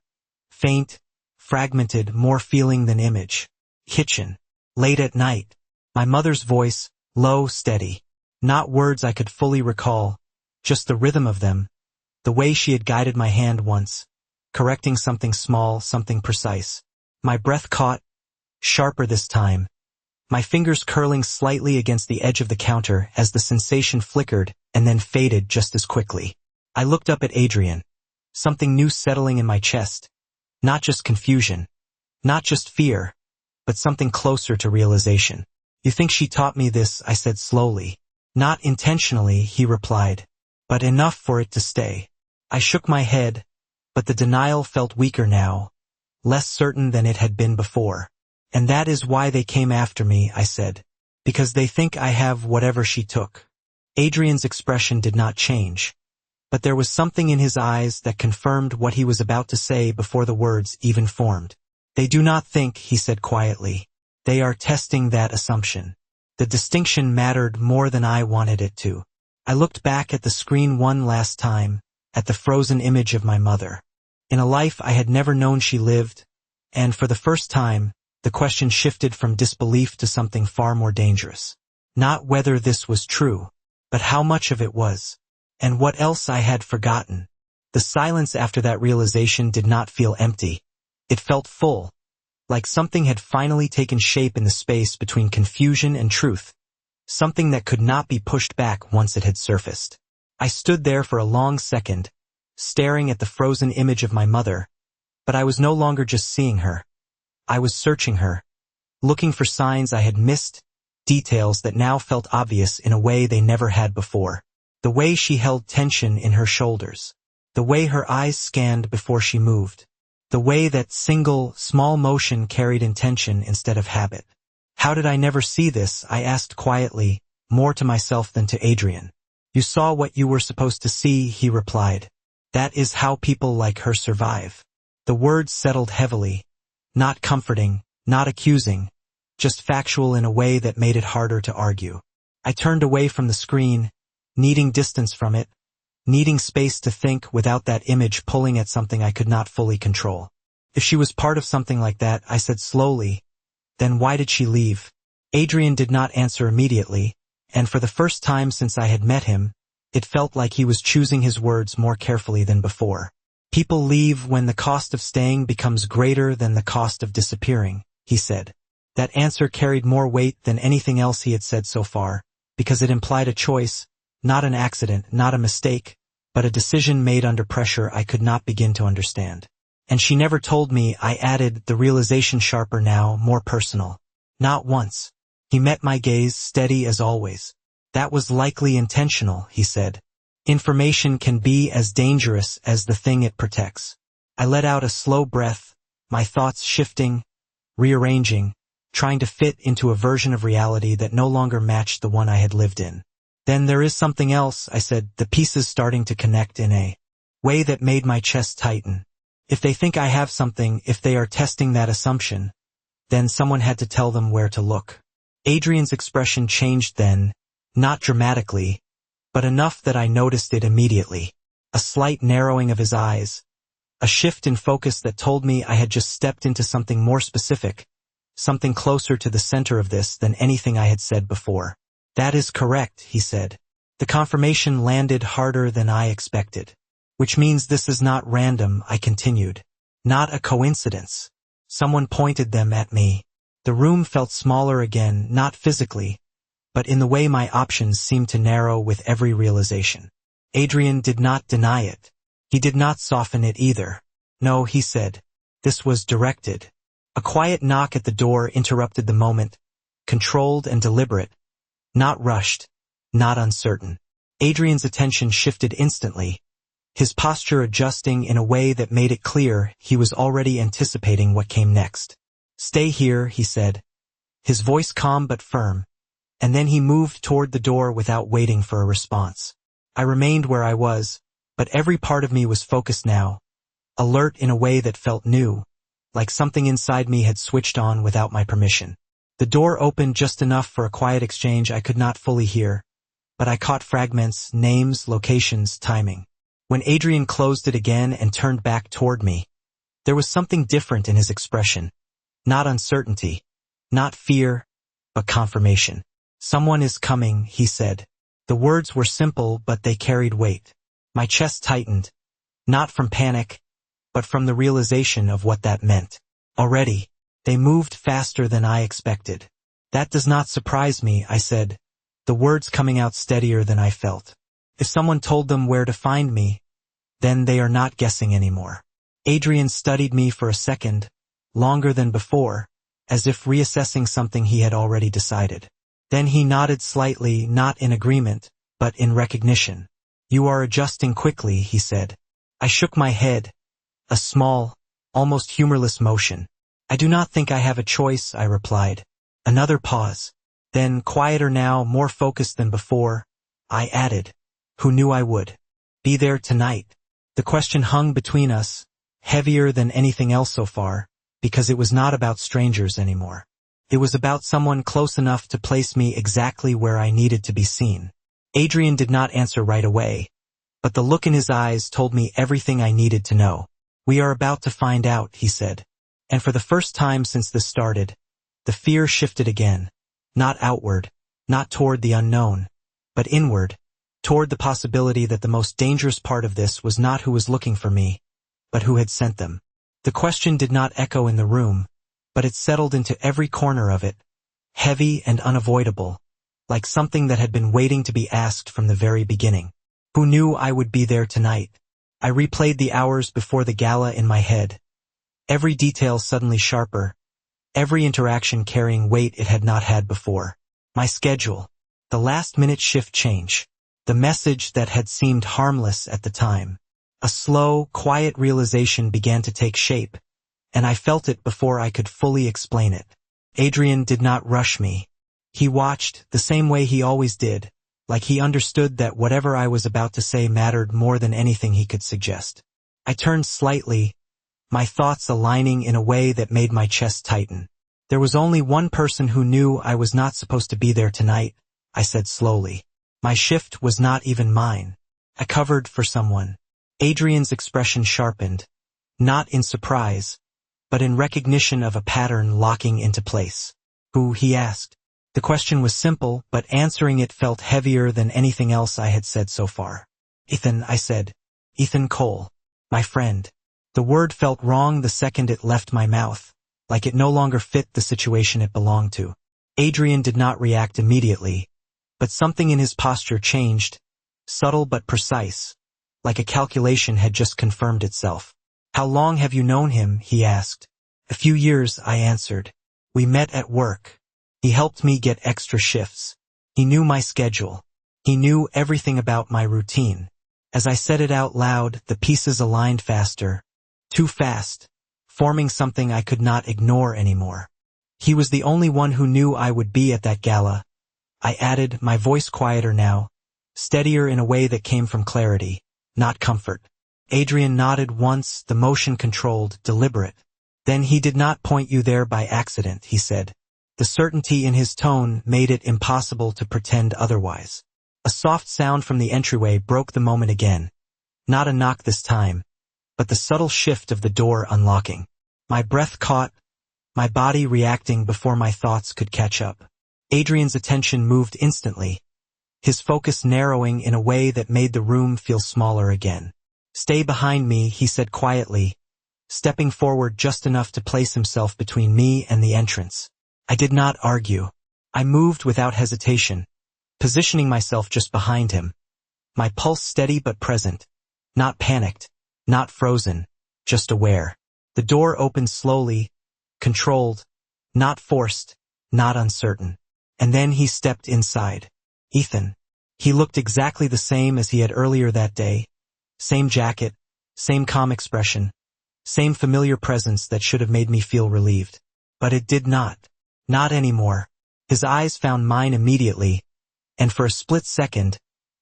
faint, fragmented, more feeling than image. Kitchen. Late at night. My mother's voice, low, steady. Not words I could fully recall, just the rhythm of them, the way she had guided my hand once, correcting something small, something precise. My breath caught, sharper this time, my fingers curling slightly against the edge of the counter as the sensation flickered and then faded just as quickly. I looked up at Adrian, something new settling in my chest. Not just confusion, not just fear, but something closer to realization. "You think she taught me this?" I said slowly. "Not intentionally," he replied, "but enough for it to stay." I shook my head, but the denial felt weaker now, less certain than it had been before. "And that is why they came after me," I said. "Because they think I have whatever she took." Adrian's expression did not change, but there was something in his eyes that confirmed what he was about to say before the words even formed. They do not think, he said quietly. They are testing that assumption. The distinction mattered more than I wanted it to. I looked back at the screen one last time, at the frozen image of my mother. In a life I had never known she lived, and for the first time, the question shifted from disbelief to something far more dangerous. Not whether this was true, but how much of it was, and what else I had forgotten. The silence after that realization did not feel empty. It felt full, like something had finally taken shape in the space between confusion and truth, something that could not be pushed back once it had surfaced. I stood there for a long second, staring at the frozen image of my mother, but I was no longer just seeing her. I was searching her, looking for signs I had missed, details that now felt obvious in a way they never had before. The way she held tension in her shoulders, the way her eyes scanned before she moved, the way that single, small motion carried intention instead of habit. How did I never see this? I asked quietly, more to myself than to Adrian. You saw what you were supposed to see, he replied. That is how people like her survive. The words settled heavily, not comforting, not accusing, just factual in a way that made it harder to argue. I turned away from the screen, needing distance from it, needing space to think without that image pulling at something I could not fully control. If she was part of something like that, I said slowly, then why did she leave? Adrian did not answer immediately, and for the first time since I had met him, it felt like he was choosing his words more carefully than before. People leave when the cost of staying becomes greater than the cost of disappearing, he said. That answer carried more weight than anything else he had said so far, because it implied a choice, not an accident, not a mistake, but a decision made under pressure I could not begin to understand. And she never told me, I added, the realization sharper now, more personal. Not once. He met my gaze, steady as always. That was likely intentional, he said. Information can be as dangerous as the thing it protects. I let out a slow breath, my thoughts shifting, rearranging, trying to fit into a version of reality that no longer matched the one I had lived in. Then there is something else, I said, the pieces starting to connect in a way that made my chest tighten. If they think I have something, if they are testing that assumption, then someone had to tell them where to look. Adrian's expression changed then, not dramatically, but enough that I noticed it immediately. A slight narrowing of his eyes, a shift in focus that told me I had just stepped into something more specific, something closer to the center of this than anything I had said before. That is correct, he said. The confirmation landed harder than I expected. Which means this is not random, I continued. Not a coincidence. Someone pointed them at me. The room felt smaller again, not physically, but in the way my options seemed to narrow with every realization. Adrian did not deny it. He did not soften it either. No, he said. This was directed. A quiet knock at the door interrupted the moment, controlled and deliberate, not rushed, not uncertain. Adrian's attention shifted instantly, his posture adjusting in a way that made it clear he was already anticipating what came next. Stay here, he said, his voice calm but firm, and then he moved toward the door without waiting for a response. I remained where I was, but every part of me was focused now, alert in a way that felt new, like something inside me had switched on without my permission. The door opened just enough for a quiet exchange I could not fully hear, but I caught fragments, names, locations, timing. When Adrian closed it again and turned back toward me, there was something different in his expression. Not uncertainty, not fear, but confirmation. Someone is coming, he said. The words were simple, but they carried weight. My chest tightened, not from panic, but from the realization of what that meant. Already, they moved faster than I expected. That does not surprise me, I said, the words coming out steadier than I felt. If someone told them where to find me, then they are not guessing anymore. Adrian studied me for a second, longer than before, as if reassessing something he had already decided. Then he nodded slightly, not in agreement, but in recognition. You are adjusting quickly, he said. I shook my head, a small, almost humorless motion. I do not think I have a choice, I replied. Another pause. Then, quieter now, more focused than before, I added. Who knew I would be there tonight? The question hung between us, heavier than anything else so far, because it was not about strangers anymore. It was about someone close enough to place me exactly where I needed to be seen. Adrian did not answer right away, but the look in his eyes told me everything I needed to know. We are about to find out, he said. And for the first time since this started, the fear shifted again, not outward, not toward the unknown, but inward, toward the possibility that the most dangerous part of this was not who was looking for me, but who had sent them. The question did not echo in the room, but it settled into every corner of it, heavy and unavoidable, like something that had been waiting to be asked from the very beginning. Who knew I would be there tonight? I replayed the hours before the gala in my head, every detail suddenly sharper, every interaction carrying weight it had not had before. My schedule, the last-minute shift change, the message that had seemed harmless at the time. A slow, quiet realization began to take shape, and I felt it before I could fully explain it. Adrian did not rush me. He watched the same way he always did, like he understood that whatever I was about to say mattered more than anything he could suggest. I turned slightly, my thoughts aligning in a way that made my chest tighten. There was only one person who knew I was not supposed to be there tonight, I said slowly. My shift was not even mine. I covered for someone. Adrian's expression sharpened, not in surprise, but in recognition of a pattern locking into place. Who, he asked. The question was simple, but answering it felt heavier than anything else I had said so far. Ethan, I said. Ethan Cole. My friend. The word felt wrong the second it left my mouth, like it no longer fit the situation it belonged to. Adrian did not react immediately, but something in his posture changed, subtle but precise, like a calculation had just confirmed itself. How long have you known him? He asked. A few years, I answered. We met at work. He helped me get extra shifts. He knew my schedule. He knew everything about my routine. As I said it out loud, the pieces aligned faster, too fast, forming something I could not ignore anymore. He was the only one who knew I would be at that gala. I added, my voice quieter now, steadier in a way that came from clarity, not comfort. Adrian nodded once, the motion controlled, deliberate. Then he did not point you there by accident, he said. The certainty in his tone made it impossible to pretend otherwise. A soft sound from the entryway broke the moment again. Not a knock this time, but the subtle shift of the door unlocking. My breath caught, my body reacting before my thoughts could catch up. Adrian's attention moved instantly, his focus narrowing in a way that made the room feel smaller again. Stay behind me, he said quietly, stepping forward just enough to place himself between me and the entrance. I did not argue. I moved without hesitation, positioning myself just behind him, my pulse steady but present, not panicked, not frozen, just aware. The door opened slowly, controlled, not forced, not uncertain. And then he stepped inside. Ethan. He looked exactly the same as he had earlier that day. Same jacket, same calm expression, same familiar presence that should have made me feel relieved. But it did not. Not anymore. His eyes found mine immediately, and for a split second,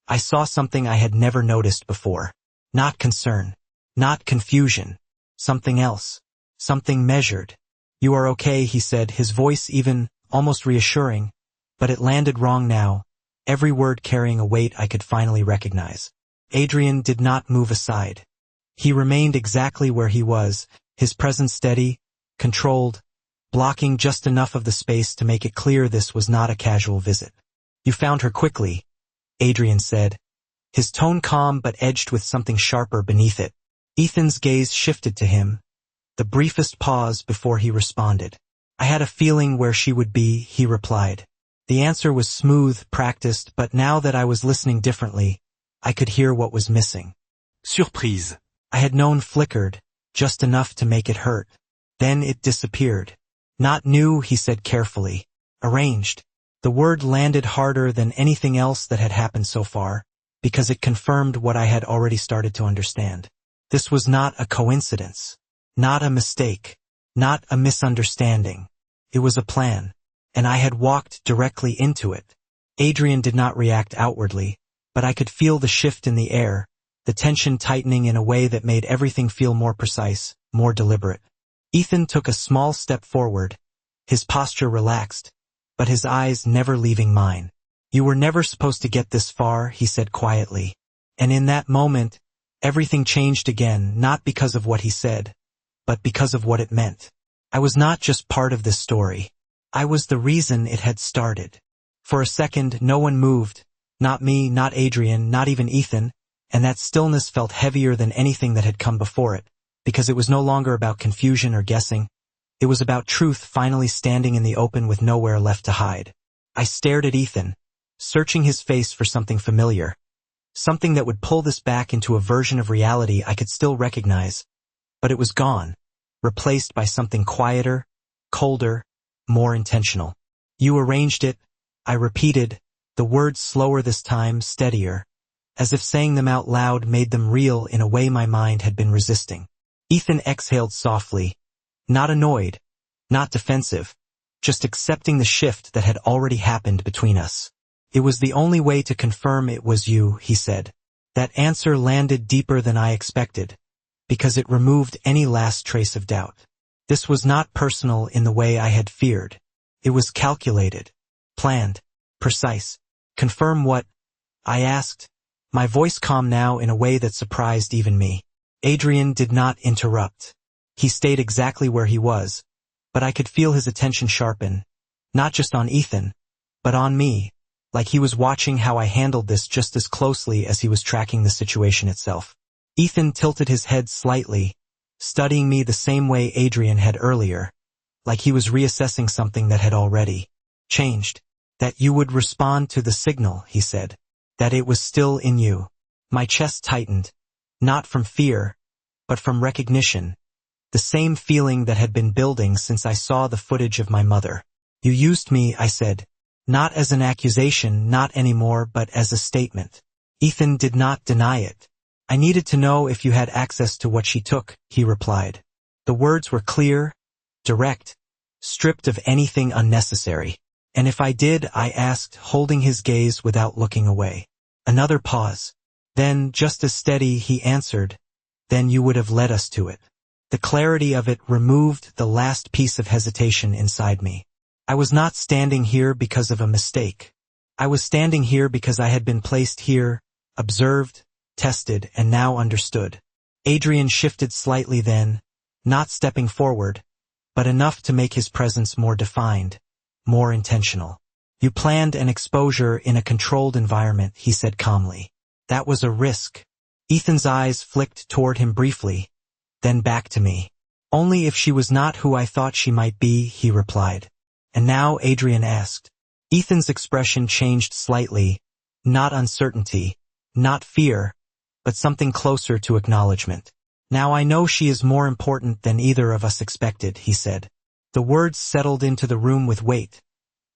I saw something I had never noticed before. Not concern. Not confusion. Something else. Something measured. You are okay, he said, his voice even, almost reassuring, but it landed wrong now, every word carrying a weight I could finally recognize. Adrian did not move aside. He remained exactly where he was, his presence steady, controlled, blocking just enough of the space to make it clear this was not a casual visit. You found her quickly, Adrian said, his tone calm but edged with something sharper beneath it. Ethan's gaze shifted to him, the briefest pause before he responded. I had a feeling where she would be, he replied. The answer was smooth, practiced, but now that I was listening differently, I could hear what was missing. Surprise. I had known flickered, just enough to make it hurt. Then it disappeared. Not new, he said carefully. Arranged. The word landed harder than anything else that had happened so far, because it confirmed what I had already started to understand. This was not a coincidence. Not a mistake. Not a misunderstanding. It was a plan, and I had walked directly into it. Adrian did not react outwardly, but I could feel the shift in the air, the tension tightening in a way that made everything feel more precise, more deliberate. Ethan took a small step forward, his posture relaxed, but his eyes never leaving mine. "You were never supposed to get this far," he said quietly. And in that moment, everything changed again, not because of what he said, but because of what it meant. I was not just part of this story. I was the reason it had started. For a second, no one moved. Not me, not Adrian, not even Ethan, and that stillness felt heavier than anything that had come before it, because it was no longer about confusion or guessing. It was about truth finally standing in the open with nowhere left to hide. I stared at Ethan, searching his face for something familiar, something that would pull this back into a version of reality I could still recognize. But it was gone, replaced by something quieter, colder, more intentional. "You arranged it," I repeated, the words slower this time, steadier, as if saying them out loud made them real in a way my mind had been resisting. Ethan exhaled softly, not annoyed, not defensive, just accepting the shift that had already happened between us. "It was the only way to confirm it was you," he said. That answer landed deeper than I expected, because it removed any last trace of doubt. This was not personal in the way I had feared. It was calculated, planned, precise. "Confirm what?" I asked, my voice calm now in a way that surprised even me. Adrian did not interrupt. He stayed exactly where he was, but I could feel his attention sharpen, not just on Ethan, but on me, like he was watching how I handled this just as closely as he was tracking the situation itself. Ethan tilted his head slightly, studying me the same way Adrian had earlier, like he was reassessing something that had already changed. "That you would respond to the signal," he said. "That it was still in you." My chest tightened, not from fear, but from recognition, the same feeling that had been building since I saw the footage of my mother. "You used me," I said, not as an accusation, not anymore, but as a statement. Ethan did not deny it. "I needed to know if you had access to what she took," he replied. The words were clear, direct, stripped of anything unnecessary. "And if I did?" I asked, holding his gaze without looking away. Another pause. Then, just as steady, he answered, "Then you would have led us to it." The clarity of it removed the last piece of hesitation inside me. I was not standing here because of a mistake. I was standing here because I had been placed here, observed, tested, and now understood. Adrian shifted slightly then, not stepping forward, but enough to make his presence more defined, more intentional. "You planned an exposure in a controlled environment," he said calmly. "That was a risk." Ethan's eyes flicked toward him briefly, then back to me. "Only if she was not who I thought she might be," he replied. "And now?" Adrian asked. Ethan's expression changed slightly, not uncertainty, not fear, but something closer to acknowledgement. "Now I know she is more important than either of us expected," he said. The words settled into the room with weight,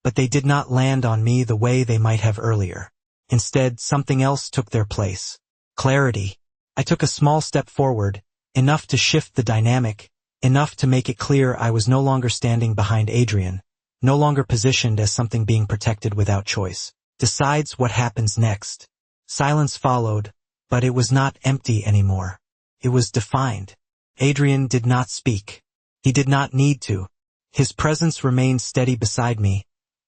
but they did not land on me the way they might have earlier. Instead, something else took their place. Clarity. I took a small step forward, enough to shift the dynamic, enough to make it clear I was no longer standing behind Adrian, no longer positioned as something being protected without choice. Decides what happens next. Silence followed, but it was not empty anymore. It was defined. Adrian did not speak. He did not need to. His presence remained steady beside me,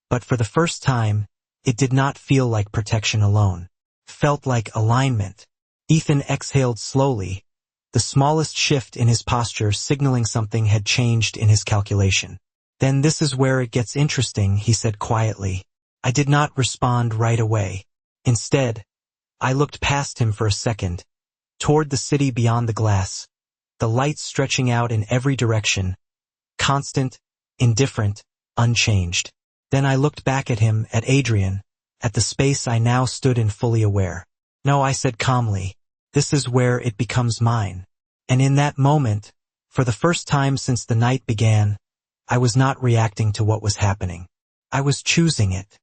but for the first time, it did not feel like protection alone. Felt like alignment. Ethan exhaled slowly, the smallest shift in his posture signaling something had changed in his calculation. "Then this is where it gets interesting," he said quietly. I did not respond right away. Instead, I looked past him for a second, toward the city beyond the glass, the lights stretching out in every direction, constant, indifferent, unchanged. Then I looked back at him, at Adrian, at the space I now stood in fully aware. "No," I said calmly, "this is where it becomes mine." And in that moment, for the first time since the night began, I was not reacting to what was happening. I was choosing it.